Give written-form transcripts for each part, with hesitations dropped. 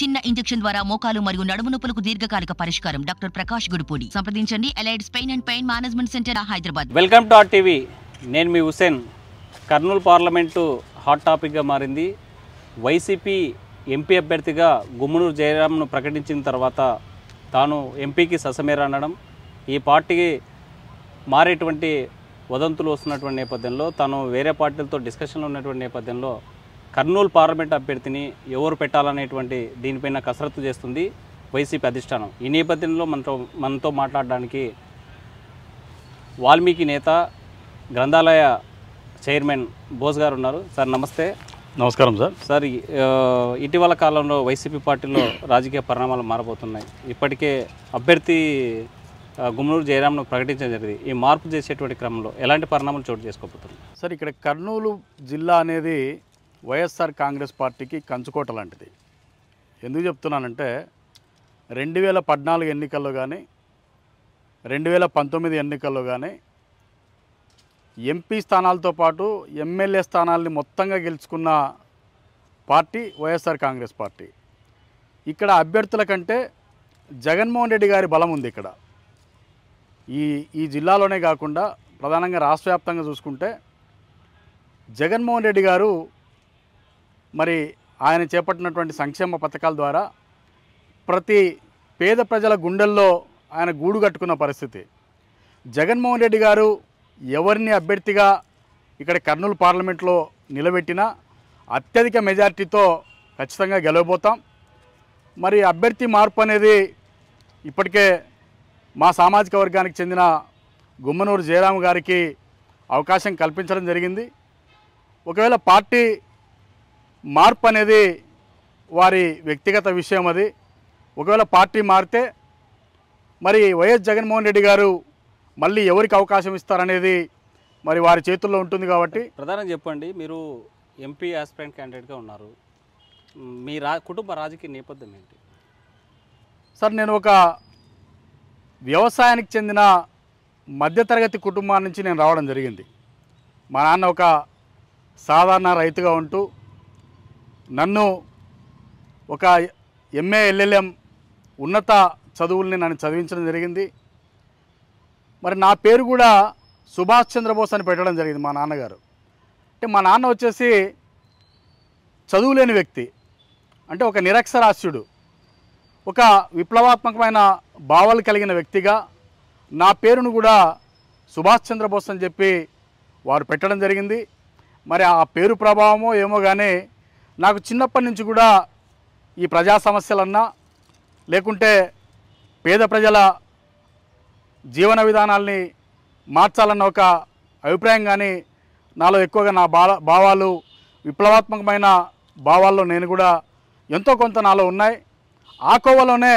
చిన్న ఇంజెక్షన్ ద్వారా మోకాలు మరియు నడుము నొప్పులకు దీర్ఘకాలిక పరిష్కారం. డాక్టర్ ప్రకాష్ గుడిపూడి. సంప్రదించండి. Allied's pain and pain management centre, Hyderabad. Welcome to RTV. నేను మీ హుసేన్. కర్నూలు పార్లమెంటు హాట్ టాపిక్గా మారింది. వైసీపీ ఎంపీ అభ్యర్థిగా గుమ్మనూరు జయరాంను ప్రకటించిన తర్వాత తాను ఎంపీకి ససమేర అనడం, ఈ పార్టీకి మారేటువంటి వదంతులు వస్తున్నటువంటి నేపథ్యంలో, తాను వేరే పార్టీలతో డిస్కషన్లో ఉన్నటువంటి నేపథ్యంలో కర్నూలు పార్లమెంట్ అభ్యర్థిని ఎవరు పెట్టాలనేటువంటి దీనిపైన కసరత్తు చేస్తుంది వైసీపీ అధిష్టానం. ఈ నేపథ్యంలో మనతో మాట్లాడడానికి వాల్మీకి నేత, గ్రంథాలయ చైర్మన్ బోస్ గారు ఉన్నారు. సార్ నమస్తే. నమస్కారం సార్. సార్, ఇటీవల కాలంలో వైసీపీ పార్టీలో రాజకీయ పరిణామాలు మారబోతున్నాయి. ఇప్పటికే అభ్యర్థి గుమ్మనూరు జయరాంను ప్రకటించడం జరిగింది. ఈ మార్పు చేసేటువంటి క్రమంలో ఎలాంటి పరిణామాలు చోటు చేసుకోబోతున్నాయి? సార్, ఇక్కడ కర్నూలు జిల్లా అనేది వైఎస్ఆర్ కాంగ్రెస్ పార్టీకి కంచుకోట లాంటిది. ఎందుకు చెప్తున్నానంటే 2014 ఎన్నికల్లో కానీ 2019 ఎన్నికల్లో కానీ ఎంపీ స్థానాలతో పాటు ఎమ్మెల్యే స్థానాల్ని మొత్తంగా గెలుచుకున్న పార్టీ వైఎస్ఆర్ కాంగ్రెస్ పార్టీ. ఇక్కడ అభ్యర్థుల కంటే జగన్మోహన్ రెడ్డి గారి బలం ఉంది. ఇక్కడ ఈ జిల్లాలోనే కాకుండా ప్రధానంగా రాష్ట్ర వ్యాప్తంగా చూసుకుంటే జగన్మోహన్ రెడ్డి గారు మరి ఆయన చేపట్టినటువంటి సంక్షేమ పథకాల ద్వారా ప్రతి పేద ప్రజల గుండెల్లో ఆయన గూడు కట్టుకున్న పరిస్థితి. జగన్మోహన్ రెడ్డి గారు ఎవరిని అభ్యర్థిగా ఇక్కడ కర్నూలు పార్లమెంట్లో నిలబెట్టినా అత్యధిక మెజార్టీతో ఖచ్చితంగా గెలవబోతాం. మరి అభ్యర్థి మార్పు అనేది ఇప్పటికే మా సామాజిక వర్గానికి చెందిన గుమ్మనూరు జయరాం గారికి అవకాశం కల్పించడం జరిగింది. ఒకవేళ పార్టీ మార్పు అనేది వారి వ్యక్తిగత విషయం. అది ఒకవేళ పార్టీ మారితే మరి వైఎస్ జగన్మోహన్ రెడ్డి గారు మళ్ళీ ఎవరికి అవకాశం ఇస్తారనేది మరి వారి చేతుల్లో ఉంటుంది. కాబట్టి ప్రధానంగా చెప్పండి, మీరు ఎంపీ ఆస్పిరెంట్ క్యాండిడేట్గా ఉన్నారు. మీ కుటుంబ రాజకీయ నేపథ్యం ఏంటి? సార్, నేను ఒక వ్యవసాయానికి చెందిన మధ్యతరగతి కుటుంబాల నుంచి నేను రావడం జరిగింది. మా నాన్న ఒక సాధారణ రైతుగా ఉంటూ నన్ను ఒక MA LLM ఉన్నత చదువుల్ని నన్ను చదివించడం జరిగింది. మరి నా పేరు కూడా సుభాష్ చంద్రబోస్ అని పెట్టడం జరిగింది మా నాన్నగారు. అంటే మా నాన్న వచ్చేసి చదువులేని వ్యక్తి, అంటే ఒక నిరక్షరాస్యుడు, ఒక విప్లవాత్మకమైన భావాలు కలిగిన వ్యక్తిగా నా పేరును కూడా సుభాష్ చంద్రబోస్ అని చెప్పి వారు పెట్టడం జరిగింది. మరి ఆ పేరు ప్రభావమో ఏమో కానీ నాకు చిన్నప్పటి నుంచి కూడా ఈ ప్రజా సమస్యలన్నా లేకుంటే పేద ప్రజల జీవన విధానాల్ని మార్చాలన్న ఒక అభిప్రాయం కానీ నాలో ఎక్కువగా నా భావాలు విప్లవాత్మకమైన భావాల్లో నేను కూడా ఎంతో కొంత నాలో ఉన్నాయి. ఆ కోవలోనే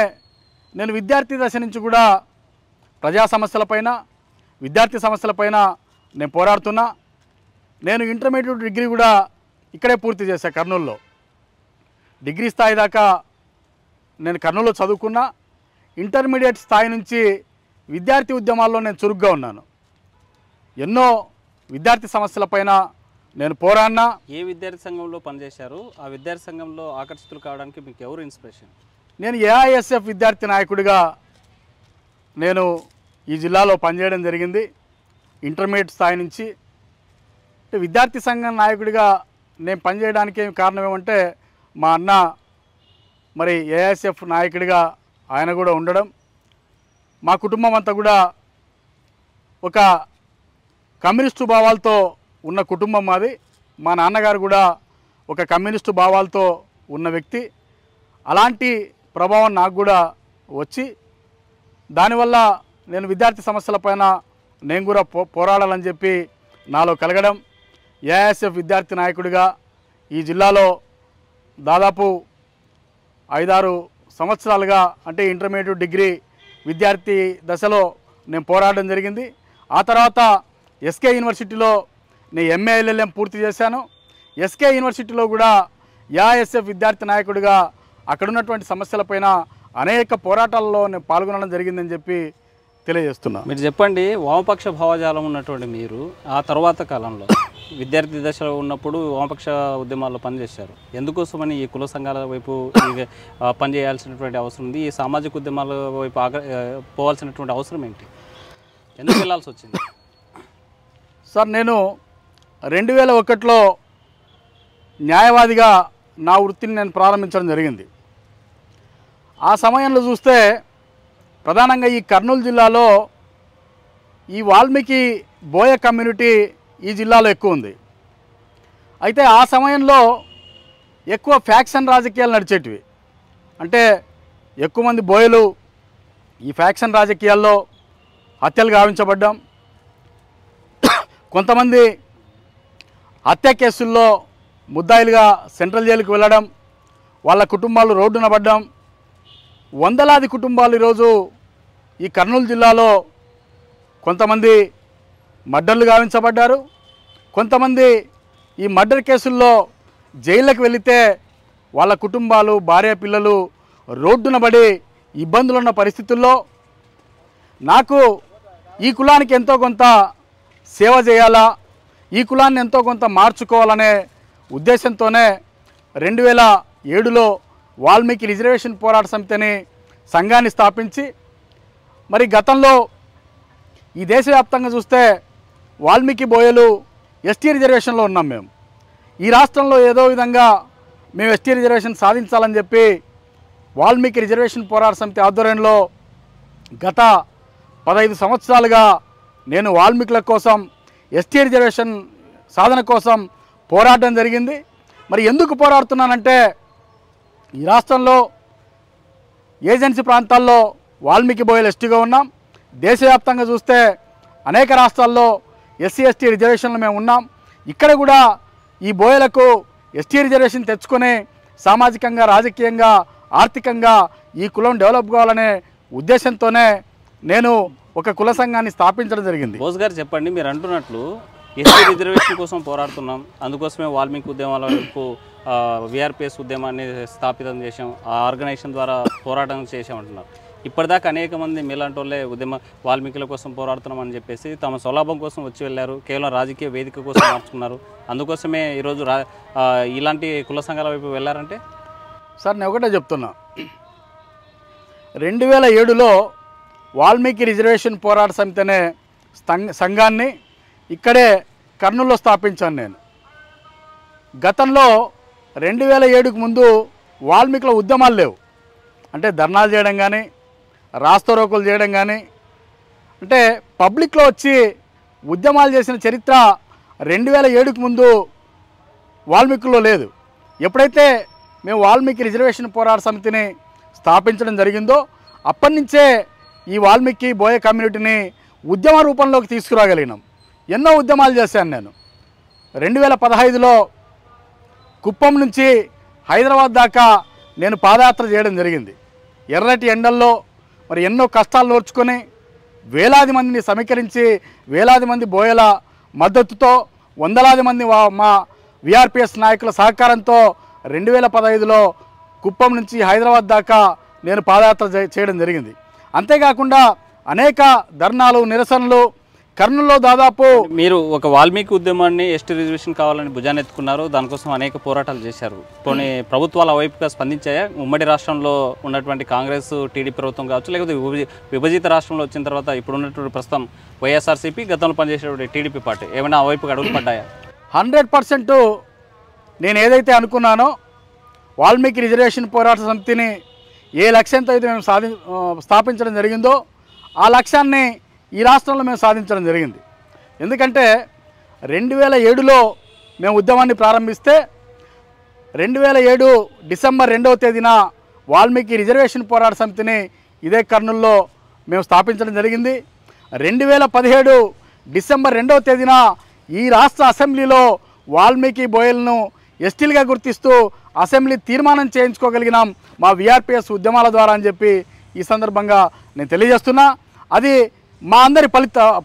నేను విద్యార్థి దశ నుంచి కూడా ప్రజా సమస్యలపైన, విద్యార్థి సమస్యలపైన నేను పోరాడుతున్నా. నేను ఇంటర్మీడియట్ డిగ్రీ కూడా ఇక్కడే పూర్తి చేశాను. కర్నూలులో డిగ్రీ స్థాయి దాకా నేను కర్నూలులో చదువుకున్నా. ఇంటర్మీడియట్ స్థాయి నుంచి విద్యార్థి ఉద్యమాల్లో నేను చురుగ్గా ఉన్నాను. ఎన్నో విద్యార్థి సమస్యలపైన నేను పోరాడినా. ఏ విద్యార్థి సంఘంలో పనిచేశారు? ఆ విద్యార్థి సంఘంలో ఆకర్షితులు కావడానికి మీకు ఎవరు ఇన్స్పిరేషన్? నేను AISF విద్యార్థి నాయకుడిగా నేను ఈ జిల్లాలో పనిచేయడం జరిగింది. ఇంటర్మీడియట్ స్థాయి నుంచి విద్యార్థి సంఘం నాయకుడిగా నేను పనిచేయడానికి కారణం ఏమంటే మా అన్న మరి AISF నాయకుడిగా ఆయన కూడా ఉండడం, మా కుటుంబం అంతా కూడా ఒక కమ్యూనిస్టు భావాలతో ఉన్న కుటుంబం మాది. మా నాన్నగారు కూడా ఒక కమ్యూనిస్టు భావాలతో ఉన్న వ్యక్తి. అలాంటి ప్రభావం నాకు కూడా వచ్చి దానివల్ల నేను విద్యార్థి సమస్యలపైన నేను కూడా పోరాడాలని చెప్పి నాలో కలగడం, AISF విద్యార్థి నాయకుడిగా ఈ జిల్లాలో దాదాపు 5-6 సంవత్సరాలుగా, అంటే ఇంటర్మీడియట్ డిగ్రీ విద్యార్థి దశలో నేను పోరాడడం జరిగింది. ఆ తర్వాత SK యూనివర్సిటీలో నేను MA LLM పూర్తి చేశాను. SK యూనివర్సిటీలో కూడా AISF విద్యార్థి నాయకుడిగా అక్కడ ఉన్నటువంటి సమస్యలపైన అనేక పోరాటాల్లో నేను పాల్గొనడం జరిగిందని చెప్పి తెలియజేస్తున్నా. మీరు చెప్పండి, వామపక్ష భావజాలం ఉన్నటువంటి మీరు ఆ తర్వాత కాలంలో విద్యార్థి దశలో ఉన్నప్పుడు వామపక్ష ఉద్యమాల్లో పనిచేశారు. ఎందుకోసమని ఈ కుల సంఘాల వైపు పనిచేయాల్సినటువంటి అవసరం ఉంది? ఈ సామాజిక ఉద్యమాల వైపు పోవాల్సినటువంటి అవసరం ఏంటి? ఎందుకు వెళ్ళాల్సి వచ్చింది? సార్, నేను 2001లో న్యాయవాదిగా నా వృత్తిని నేను ప్రారంభించడం జరిగింది. ఆ సమయంలో చూస్తే ప్రధానంగా ఈ కర్నూలు జిల్లాలో ఈ వాల్మీకి బోయ కమ్యూనిటీ ఈ జిల్లాలో ఎక్కువ ఉంది. అయితే ఆ సమయంలో ఎక్కువ ఫ్యాక్షన్ రాజకీయాలు నడిచేటివి. అంటే ఎక్కువ మంది బోయలు ఈ ఫ్యాక్షన్ రాజకీయాల్లో హత్యలు గావించబడ్డాం. కొంతమంది హత్య కేసుల్లో ముద్దాయిలుగా సెంట్రల్ జైలుకు వెళ్ళడం, వాళ్ళ కుటుంబాలు రోడ్డున పడ్డం. వందలాది కుటుంబాలు ఈరోజు ఈ కర్నూలు జిల్లాలో కొంతమంది మర్డర్లు గావించబడ్డారు. కొంతమంది ఈ మర్డర్ కేసుల్లో జైళ్ళకి వెళితే వాళ్ళ కుటుంబాలు, భార్య పిల్లలు రోడ్డున పడి ఇబ్బందులున్న పరిస్థితుల్లో నాకు ఈ కులానికి ఎంతో కొంత సేవ చేయాలా, ఈ కులాన్ని ఎంతో కొంత మార్చుకోవాలనే ఉద్దేశంతోనే 2007లో వాల్మీకి రిజర్వేషన్ పోరాట సమితి అని సంఘాన్ని స్థాపించి, మరి గతంలో ఈ దేశవ్యాప్తంగా చూస్తే వాల్మీకి బోయలు ఎస్టీ రిజర్వేషన్లో ఉన్నాం. మేము ఈ రాష్ట్రంలో ఏదో విధంగా మేము ఎస్టీ రిజర్వేషన్ సాధించాలని చెప్పి వాల్మీకి రిజర్వేషన్ పోరాట సమితి ఆధ్వర్యంలో గత 15 సంవత్సరాలుగా నేను వాల్మీకుల కోసం ఎస్టీ రిజర్వేషన్ సాధన కోసం పోరాటం జరిగింది. మరి ఎందుకు పోరాడుతున్నానంటే, ఈ రాష్ట్రంలో ఏజెన్సీ ప్రాంతాల్లో వాల్మీకి బోయలు ఎస్టీగా ఉన్నాం. దేశవ్యాప్తంగా చూస్తే అనేక రాష్ట్రాల్లో ఎస్సీ ఎస్టీ రిజర్వేషన్లు మేము ఉన్నాం. ఇక్కడ కూడా ఈ బోయలకు ఎస్టీ రిజర్వేషన్ తెచ్చుకొని సామాజికంగా, రాజకీయంగా, ఆర్థికంగా ఈ కులం డెవలప్ కావాలనే ఉద్దేశంతోనే నేను ఒక కుల సంఘాన్ని స్థాపించడం జరిగింది. బోస్ గారు చెప్పండి, మీరు అంటున్నట్లు ఎస్టీ రిజర్వేషన్ కోసం పోరాడుతున్నాం, అందుకోసమే వాల్మీకి ఉద్యమాల వైపు విఆర్పిఎస్ ఉద్యమాన్ని స్థాపితం చేసాం, ఆ ఆర్గనైజేషన్ ద్వారా పోరాటం చేసామంటున్నారు. ఇప్పటిదాకా అనేక మంది మీలాంటి వాళ్ళే వాల్మీకుల కోసం పోరాడుతున్నామని చెప్పేసి తమ స్వలాభం కోసం వచ్చి వెళ్ళారు, కేవలం రాజకీయ వేదిక కోసం మార్చుకున్నారు. అందుకోసమే ఈరోజు ఇలాంటి కుల సంఘాల వైపు వెళ్ళారంటే? సార్, నేను ఒకటే చెప్తున్నా, 2007లో వాల్మీకి రిజర్వేషన్ పోరాట సమితి అనే సంఘాన్ని ఇక్కడే కర్నూలులో స్థాపించాను నేను. గతంలో 2007కు ముందు వాల్మీకుల ఉద్యమాలు లేవు. అంటే ధర్నాలు చేయడం కానీ, రాస్తారోకోలు చేయడం కానీ, అంటే పబ్లిక్లో వచ్చి ఉద్యమాలు చేసిన చరిత్ర 2007కు ముందు వాల్మీకుల్లో లేదు. ఎప్పుడైతే మేము వాల్మీకి రిజర్వేషన్ పోరాట సమితిని స్థాపించడం జరిగిందో అప్పటి నుంచే ఈ వాల్మీకి బోయ కమ్యూనిటీని ఉద్యమ రూపంలోకి తీసుకురాగలిగినాం. ఎన్నో ఉద్యమాలు చేశాను నేను. 2015లో కుప్పం నుంచి హైదరాబాద్ దాకా నేను పాదయాత్ర చేయడం జరిగింది. ఎర్రటి ఎండల్లో మరి ఎన్నో కష్టాలు నోర్చుకొని వేలాది మందిని సమీకరించి, వేలాది మంది బోయల మద్దతుతో, వందలాది మంది మా విఆర్పిఎస్ నాయకుల సహకారంతో 2015లో కుప్పం నుంచి హైదరాబాద్ దాకా నేను పాదయాత్ర చేయడం జరిగింది. అంతేకాకుండా అనేక ధర్నాలు, నిరసనలు కర్నూలులో దాదాపు మీరు ఒక వాల్మీకి ఉద్యమాన్ని ఎస్టీ రిజర్వేషన్ కావాలని భుజానెత్తుకున్నారు, దానికోసం అనేక పోరాటాలు చేశారు. కొన్ని ప్రభుత్వాల వైపుగా స్పందించాయా? ఉమ్మడి రాష్ట్రంలో ఉన్నటువంటి కాంగ్రెస్, టీడీపీ ప్రభుత్వం కావచ్చు, లేకపోతే విభజిత రాష్ట్రంలో వచ్చిన తర్వాత ఇప్పుడు ఉన్నటువంటి ప్రస్తుతం వైఎస్ఆర్సీపీ, గతంలో పనిచేసేటువంటి టీడీపీ పార్టీ ఏమైనా ఆ వైపుకి అడుగులు పడ్డాయా? 100% నేను ఏదైతే అనుకున్నానో వాల్మీకి రిజర్వేషన్ పోరాట సమితిని ఏ లక్ష్యంతో అయితే మేము స్థాపించడం జరిగిందో ఆ లక్ష్యాన్ని ఈ రాష్ట్రంలో మేము సాధించడం జరిగింది. ఎందుకంటే 2007లో మేము ఉద్యమాన్ని ప్రారంభిస్తే 2007 డిసెంబర్ 2వ తేదీన వాల్మీకి రిజర్వేషన్ పోరాట సమితిని ఇదే కర్నూలులో మేము స్థాపించడం జరిగింది. 2017 డిసెంబర్ 2వ తేదీన ఈ రాష్ట్ర అసెంబ్లీలో వాల్మీకి బోయలను ఎస్టీలుగా గుర్తిస్తూ అసెంబ్లీ తీర్మానం చేయించుకోగలిగినాం మా విఆర్పిఎస్ ఉద్యమాల ద్వారా అని చెప్పి ఈ సందర్భంగా నేను తెలియజేస్తున్నా. అది మా అందరి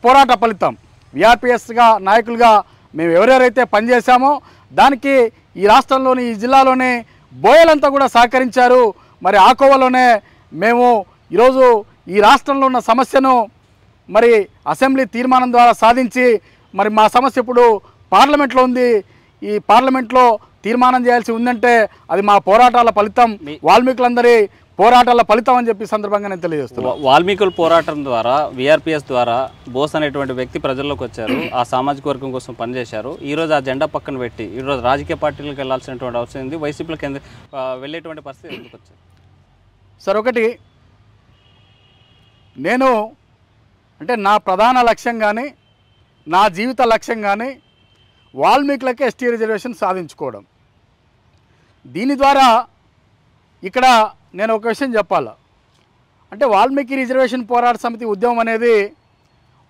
పోరాట ఫలితం. విఆర్పిఎస్గా నాయకులుగా మేము ఎవరెవరైతే పనిచేశామో దానికి ఈ రాష్ట్రంలోని, ఈ జిల్లాలోని బోయలంతా కూడా సహకరించారు. మరి ఆ కోవలోనే మేము ఈరోజు ఈ రాష్ట్రంలో ఉన్న సమస్యను మరి అసెంబ్లీ తీర్మానం ద్వారా సాధించి మరి మా సమస్య ఇప్పుడు పార్లమెంట్లో ఉంది. ఈ పార్లమెంట్లో తీర్మానం చేయాల్సి ఉందంటే అది మా పోరాటాల ఫలితం, వాల్మీకులందరి పోరాటాల ఫలితం అని చెప్పి సందర్భంగా నేను తెలియజేస్తున్నాను. వాల్మీకుల పోరాటం ద్వారా విఆర్పిఎస్ ద్వారా బోస్ అనేటువంటి వ్యక్తి ప్రజల్లోకి వచ్చారు, ఆ సామాజిక వర్గం కోసం పనిచేశారు. ఈరోజు ఆ జెండా పక్కన పెట్టి ఈరోజు రాజకీయ పార్టీలకు వెళ్ళాల్సినటువంటి అవసరం ఉంది, వైసీపీలకు వెళ్ళేటువంటి పరిస్థితి ఎందుకు వచ్చారు సార్? ఒకటి, నేను అంటే నా ప్రధాన లక్ష్యం కానీ నా జీవిత లక్ష్యం కానీ వాల్మీకులకే ఎస్టీ రిజర్వేషన్ సాధించుకోవడం. దీని ద్వారా ఇక్కడ నేను ఒక విషయం చెప్పాలి. అంటే వాల్మీకి రిజర్వేషన్ పోరాట సమితి ఉద్యమం అనేది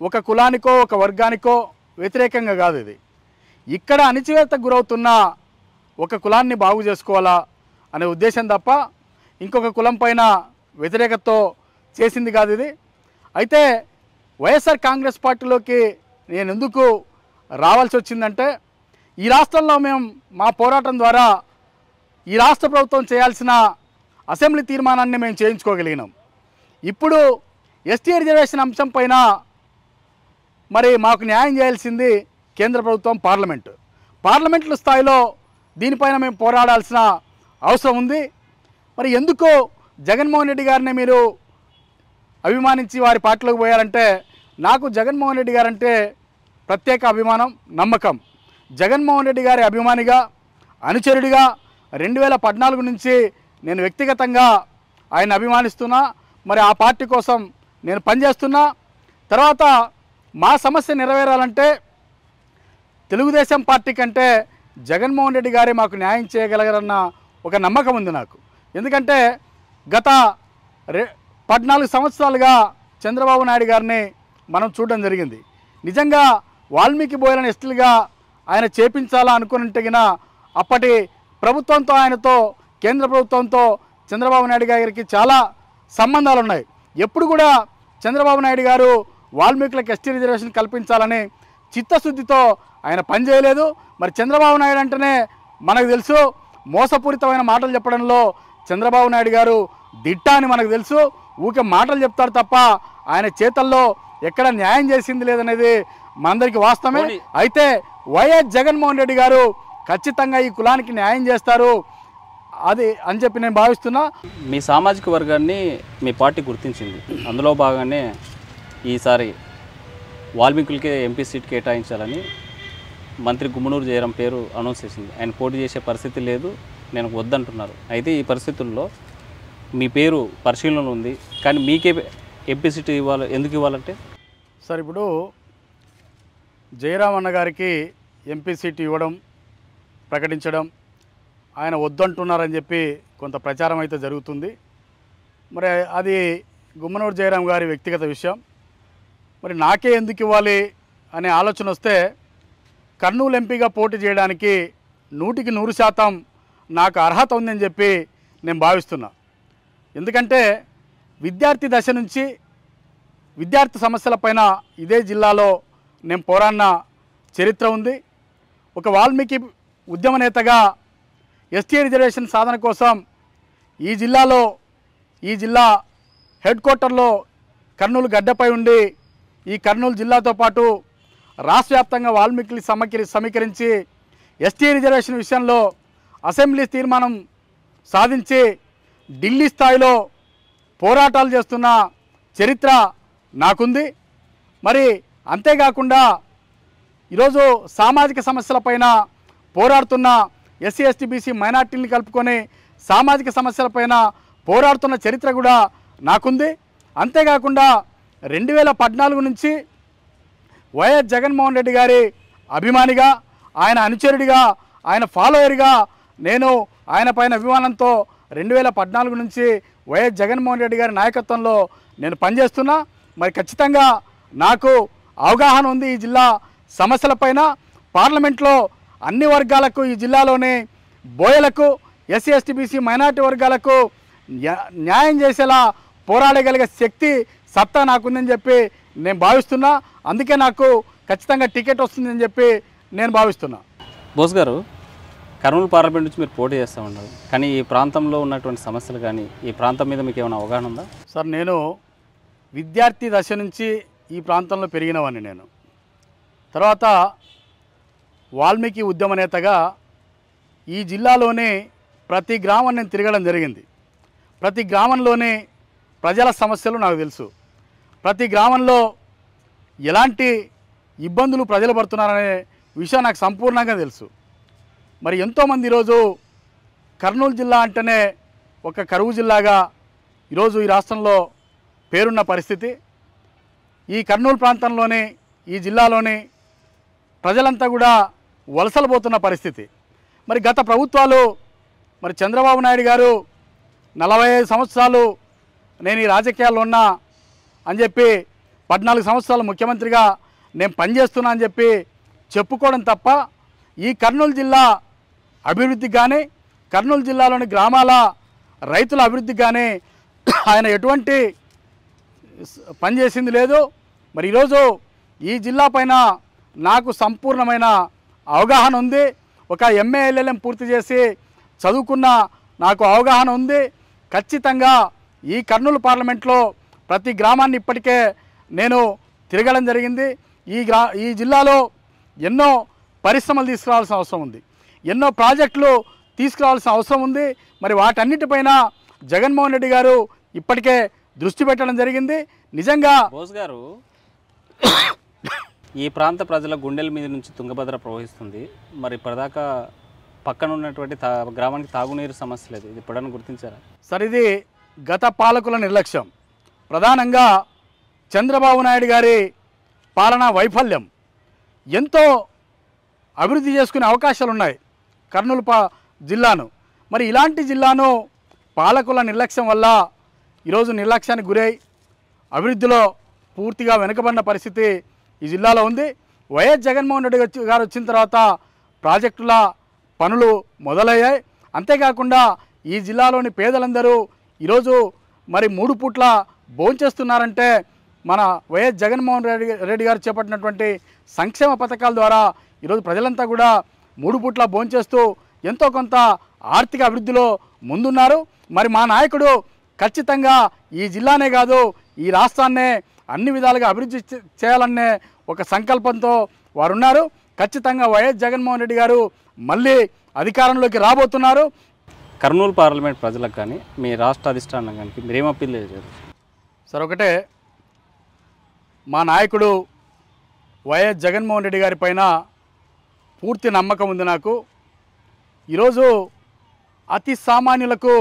ఒక కులానికో ఒక వర్గానికో వ్యతిరేకంగా కాదు. ఇది ఇక్కడ అణిచివేతకు గురవుతున్న ఒక కులాన్ని బాగు చేసుకోవాలా అనే ఉద్దేశం తప్ప ఇంకొక కులం పైన వ్యతిరేకతతో చేసింది కాదు ఇది. అయితే వైఎస్ఆర్ కాంగ్రెస్ పార్టీలోకి నేను ఎందుకు రావాల్సి వచ్చిందంటే ఈ రాష్ట్రంలో మేము మా పోరాటం ద్వారా ఈ రాష్ట్ర ప్రభుత్వం చేయాల్సిన అసెంబ్లీ తీర్మానాన్ని మేము చేయించుకోగలిగినాం. ఇప్పుడు ఎస్టీ రిజర్వేషన్ అంశం పైన మరి మాకు న్యాయం చేయాల్సింది కేంద్ర ప్రభుత్వం, పార్లమెంటు స్థాయిలో దీనిపైన మేము పోరాడాల్సిన అవసరం ఉంది. మరి ఎందుకు జగన్మోహన్ రెడ్డి గారిని మీరు అభిమానించి వారి పార్టీలోకి పోయారంటే, నాకు జగన్మోహన్ రెడ్డి గారంటే ప్రత్యేక అభిమానం, నమ్మకం. జగన్మోహన్ రెడ్డి గారి అభిమానిగా, అనుచరుడిగా 2014 నుంచి నేను వ్యక్తిగతంగా ఆయన అభిమానిస్తున్నా. మరి ఆ పార్టీ కోసం నేను పనిచేస్తున్నా. తర్వాత మా సమస్య నెరవేరాలంటే తెలుగుదేశం పార్టీ కంటే జగన్మోహన్ రెడ్డి గారే మాకు న్యాయం చేయగలగరన్న ఒక నమ్మకం ఉంది నాకు. ఎందుకంటే గత 14 సంవత్సరాలుగా చంద్రబాబు నాయుడు గారిని మనం చూడడం జరిగింది. నిజంగా వాల్మీకి బోయలను ఎస్టీలుగా ఆయన చేపించాలా అనుకున్నట్టుగిన అప్పటి ప్రభుత్వంతో, ఆయనతో, కేంద్ర ప్రభుత్వంతో చంద్రబాబు నాయుడు గారికి చాలా సంబంధాలు ఉన్నాయి. ఎప్పుడు కూడా చంద్రబాబు నాయుడు గారు వాల్మీకులకు ఎస్టీ రిజర్వేషన్ కల్పించాలని చిత్తశుద్ధితో ఆయన పనిచేయలేదు. మరి చంద్రబాబు నాయుడు అంటేనే మనకు తెలుసు మోసపూరితమైన మాటలు చెప్పడంలో చంద్రబాబు నాయుడు గారు దిట్ట అని మనకు తెలుసు. ఊకే మాటలు చెప్తాడు తప్ప ఆయన చేతల్లో ఎక్కడ న్యాయం చేసింది లేదనేది మనందరికీ వాస్తవమే. అయితే వైఎస్ జగన్మోహన్ రెడ్డి గారు ఖచ్చితంగా ఈ కులానికి న్యాయం చేస్తారు అది అని చెప్పి నేను భావిస్తున్నా. మీ సామాజిక వర్గాన్ని మీ పార్టీ గుర్తించింది, అందులో భాగంగానే ఈసారి వాల్మీకులకే ఎంపీ సీట్ కేటాయించాలని మంత్రి గుమ్మనూరు జయరాం పేరు అనౌన్స్ చేసింది. ఆయన పోటీ చేసే పరిస్థితి లేదు, నేను వద్దంటున్నారు. అయితే ఈ పరిస్థితుల్లో మీ పేరు పరిశీలనలో ఉంది, కానీ మీకే ఎంపీ సీట్ ఇవ్వాలి, ఎందుకు ఇవ్వాలంటే సార్ ఇప్పుడు జయరాం అన్న గారికి ఎంపీ సీట్ ఇవ్వడం, ప్రకటించడం, ఆయన వద్దంటున్నారని చెప్పి కొంత ప్రచారం అయితే జరుగుతుంది. మరి అది గుమ్మనూరు జయరాం గారి వ్యక్తిగత విషయం. మరి నాకే ఎందుకు ఇవ్వాలి అనే ఆలోచన వస్తే కర్నూలు ఎంపీగా పోటీ చేయడానికి 100% నాకు అర్హత ఉందని చెప్పి నేను భావిస్తున్నా. ఎందుకంటే విద్యార్థి దశ నుంచి విద్యార్థి సమస్యలపైన ఇదే జిల్లాలో నేను పోరాడిన చరిత్ర ఉంది. ఒక వాల్మీకి ఉద్యమ నేతగా ఎస్టీ రిజర్వేషన్ సాధన కోసం ఈ జిల్లా హెడ్ క్వార్టర్లో కర్నూలు గడ్డపై ఉండి ఈ కర్నూలు జిల్లాతో పాటు రాష్ట్ర వ్యాప్తంగా వాల్మీకులు సమీకరించి ఎస్టీ రిజర్వేషన్ విషయంలో అసెంబ్లీ తీర్మానం సాధించి ఢిల్లీ స్థాయిలో పోరాటాలు చేస్తున్న చరిత్ర నాకుంది. మరి అంతేకాకుండా ఈరోజు సామాజిక సమస్యలపైన పోరాడుతున్న ఎస్సీ ఎస్టీ బీసీ మైనార్టీని కలుపుకొని సామాజిక సమస్యలపైన పోరాడుతున్న చరిత్ర కూడా నాకుంది. అంతేకాకుండా 2014 నుంచి వైఎస్ జగన్మోహన్ రెడ్డి గారి అభిమానిగా, ఆయన అనుచరుడిగా, ఆయన ఫాలోయర్గా నేను ఆయన పైన అభిమానంతో 2014 నుంచి వైఎస్ జగన్మోహన్ రెడ్డి గారి నాయకత్వంలో నేను పనిచేస్తున్నా. మరి ఖచ్చితంగా నాకు అవగాహన ఉంది ఈ జిల్లా సమస్యలపైన. పార్లమెంట్లో అన్ని వర్గాలకు, ఈ జిల్లాలోని బోయలకు, ఎస్సీ ఎస్టీ బీసీ మైనార్టీ వర్గాలకు న్యాయం చేసేలా పోరాడగలిగే శక్తి, సత్తా నాకుందని చెప్పి నేను భావిస్తున్నా. అందుకే నాకు ఖచ్చితంగా టికెట్ వస్తుందని చెప్పి నేను భావిస్తున్నా. బోస్ గారు, కర్నూలు పార్లమెంట్ నుంచి మీరు పోటీ చేస్తూ ఉన్నారు, కానీ ఈ ప్రాంతంలో ఉన్నటువంటి సమస్యలు కానీ ఈ ప్రాంతం మీద మీకు ఏమైనా అవగాహన ఉందా? సార్, నేను విద్యార్థి దశ నుంచి ఈ ప్రాంతంలో పెరిగినవాడిని నేను. తర్వాత వాల్మీకి ఉద్యమ నేతగా ఈ జిల్లాలోని ప్రతి గ్రామం నేను తిరగడం జరిగింది. ప్రతి గ్రామంలోని ప్రజల సమస్యలు నాకు తెలుసు. ప్రతి గ్రామంలో ఎలాంటి ఇబ్బందులు ప్రజలు పడుతున్నారనే విషయం నాకు సంపూర్ణంగా తెలుసు. మరి ఎంతోమంది ఈరోజు కర్నూలు జిల్లా అంటేనే ఒక కరువు జిల్లాగా ఈరోజు ఈ రాష్ట్రంలో పేరున్న పరిస్థితి. ఈ కర్నూలు ప్రాంతంలోని ఈ జిల్లాలోని ప్రజలంతా కూడా వలసలు పోతున్న పరిస్థితి. మరి గత ప్రభుత్వాలు మరి చంద్రబాబు నాయుడు గారు 45 సంవత్సరాలు నేను ఈ రాజకీయాల్లో ఉన్నా అని చెప్పి 14 సంవత్సరాలు ముఖ్యమంత్రిగా నేను పనిచేస్తున్నా అని చెప్పి చెప్పుకోవడం తప్ప ఈ కర్నూలు జిల్లా అభివృద్ధికి కానీ కర్నూలు జిల్లాలోని గ్రామాల రైతుల అభివృద్ధికి కానీ ఆయన ఎటువంటి పనిచేసింది లేదు. మరి ఈరోజు ఈ జిల్లా పైన నాకు సంపూర్ణమైన అవగాహన ఉంది. ఒక MA LLM పూర్తి చేసి చదువుకున్న నాకు అవగాహన ఉంది. ఖచ్చితంగా ఈ కర్నూలు పార్లమెంట్లో ప్రతి గ్రామాన్ని ఇప్పటికే నేను తిరగడం జరిగింది. ఈ జిల్లాలో ఎన్నో పరిశ్రమలు తీసుకురావాల్సిన అవసరం ఉంది, ఎన్నో ప్రాజెక్టులు తీసుకురావాల్సిన అవసరం ఉంది. మరి వాటన్నిటిపైన జగన్మోహన్ రెడ్డి గారు ఇప్పటికే దృష్టి పెట్టడం జరిగింది. నిజంగా బోస్ గారు, ఈ ప్రాంత ప్రజల గుండెల మీద నుంచి తుంగభద్ర ప్రవహిస్తుంది. మరి ఇప్పటిదాకా పక్కన ఉన్నటువంటి గ్రామానికి తాగునీరు సమస్య లేదు. ఇది ఎప్పుడైనా గుర్తించారా? సార్, ఇది గత పాలకుల నిర్లక్ష్యం, ప్రధానంగా చంద్రబాబు నాయుడు గారి పాలనా వైఫల్యం. ఎంతో అభివృద్ధి చేసుకునే అవకాశాలు ఉన్నాయి కర్నూలు జిల్లాను. మరి ఇలాంటి జిల్లాను పాలకుల నిర్లక్ష్యం వల్ల ఈరోజు నిర్లక్ష్యానికి గురై అభివృద్ధిలో పూర్తిగా వెనుకబడిన పరిస్థితి ఈ జిల్లాలో ఉంది. వైఎస్ జగన్మోహన్ రెడ్డి గారు వచ్చిన తర్వాత ప్రాజెక్టుల పనులు మొదలయ్యాయి. అంతేకాకుండా ఈ జిల్లాలోని పేదలందరూ ఈరోజు మరి 3 పూట్ల భోంచేస్తున్నారంటే మన వైఎస్ జగన్మోహన్ రెడ్డి గారు చేపట్టినటువంటి సంక్షేమ పథకాల ద్వారా ఈరోజు ప్రజలంతా కూడా 3 పూట్ల భోంచేస్తూ ఎంతో కొంత ఆర్థిక అభివృద్ధిలో ముందున్నారు. మరి మా నాయకుడు ఖచ్చితంగా ఈ జిల్లానే కాదు ఈ రాష్ట్రాన్నే అన్ని విధాలుగా అభివృద్ధి చేయాలనే ఒక సంకల్పంతో వారు ఉన్నారు. ఖచ్చితంగా వైఎస్ జగన్మోహన్ రెడ్డి గారు మళ్ళీ అధికారంలోకి రాబోతున్నారు. కర్నూలు పార్లమెంట్ ప్రజలకు కానీ మీ రాష్ట్ర అధిష్టానం కానీ మీరేం అప్పీల్ చేశారు? సార్, ఒకటే, మా నాయకుడు వైఎస్ జగన్మోహన్ రెడ్డి గారి పైన పూర్తి నమ్మకం ఉంది నాకు. ఈరోజు అతి సామాన్యులకు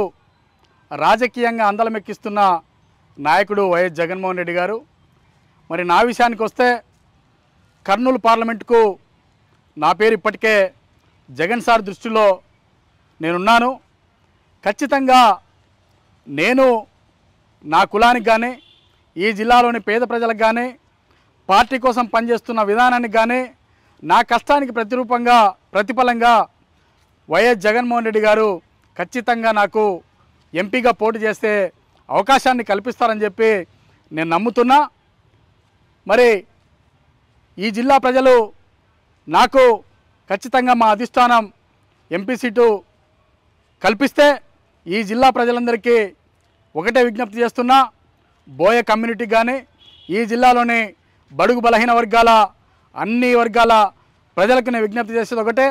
రాజకీయంగా అందలమెక్కిస్తున్న నాయకుడు వైఎస్ జగన్మోహన్ రెడ్డి గారు. మరి నా విషయానికి వస్తే కర్నూలు పార్లమెంటుకు నా పేరు ఇప్పటికే జగన్ సార్ దృష్టిలో నేనున్నాను. ఖచ్చితంగా నేను నా కులానికి కానీ ఈ జిల్లాలోని పేద ప్రజలకు కానీ పార్టీ కోసం పనిచేస్తున్న విధానానికి కానీ నా కష్టానికి ప్రతిఫలంగా వైఎస్ జగన్మోహన్ రెడ్డి గారు ఖచ్చితంగా నాకు ఎంపీగా పోటీ చేసే అవకాశాన్ని కల్పిస్తారని చెప్పి నేను నమ్ముతున్నా. మరి ఈ జిల్లా ప్రజలు నాకు ఖచ్చితంగా మా అధిష్టానం ఎంపీ సీటు కల్పిస్తే ఈ జిల్లా ప్రజలందరికీ ఒకటే విజ్ఞప్తి చేస్తున్నా. బోయ కమ్యూనిటీకి కానీ ఈ జిల్లాలోని బడుగు బలహీన వర్గాల అన్ని వర్గాల ప్రజలకు నేను విజ్ఞప్తి చేసేది ఒకటే,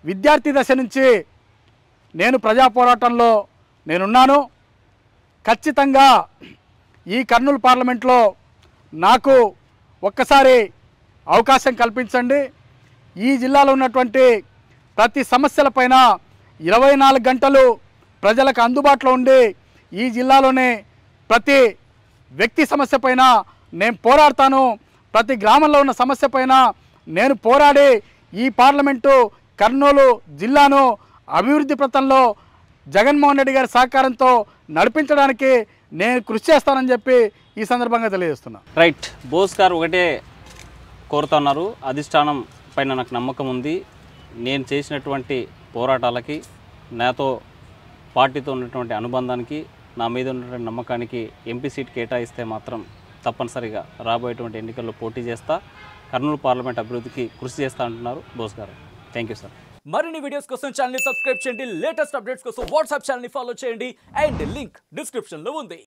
విద్యార్థి దశ నుంచి నేను ప్రజా పోరాటంలో నేనున్నాను. ఖచ్చితంగా ఈ కర్నూలు పార్లమెంట్లో నాకు ఒక్కసారి అవకాశం కల్పించండి. ఈ జిల్లాలో ఉన్నటువంటి ప్రతి సమస్యలపైన 24 గంటలు ప్రజలకు అందుబాటులో ఉండి ఈ జిల్లాలోనే ప్రతి వ్యక్తి సమస్య పైన నేను పోరాడతాను. ప్రతి గ్రామంలో ఉన్న సమస్య పైన నేను పోరాడి ఈ పార్లమెంటు కర్నూలు జిల్లాను అభివృద్ధి పథంలో జగన్మోహన్ రెడ్డి గారి సహకారంతో నడిపించడానికి నేను కృషి చేస్తానని చెప్పి ఈ సందర్భంగా తెలియజేస్తున్నా. రైట్, బోస్ గారు ఒకటే కోరుతున్నారు, అధిష్టానం పైన నాకు నమ్మకం ఉంది. నేను చేసినటువంటి పోరాటాలకి, నాతో పార్టీతో ఉన్నటువంటి అనుబంధానికి, నా మీద ఉన్నటువంటి నమ్మకానికి ఎంపీ సీట్ కేటాయిస్తే మాత్రం తప్పనిసరిగా రాబోయేటువంటి ఎన్నికల్లో పోటీ చేస్తా, కర్నూలు పార్లమెంట్ అభివృద్ధికి కృషి చేస్తా అంటున్నారు బోస్ గారు. Thank you sir. మరిన్ని వీడియోస్ కోసం ఛానల్ ని సబ్స్క్రైబ్ చేయండి, లేటెస్ట్ అప్డేట్స్ కోసం వాట్సాప్ ఛానల్ ని ఫాలో చేయండి అండ్ లింక్ డిస్క్రిప్షన్ లో ఉంది.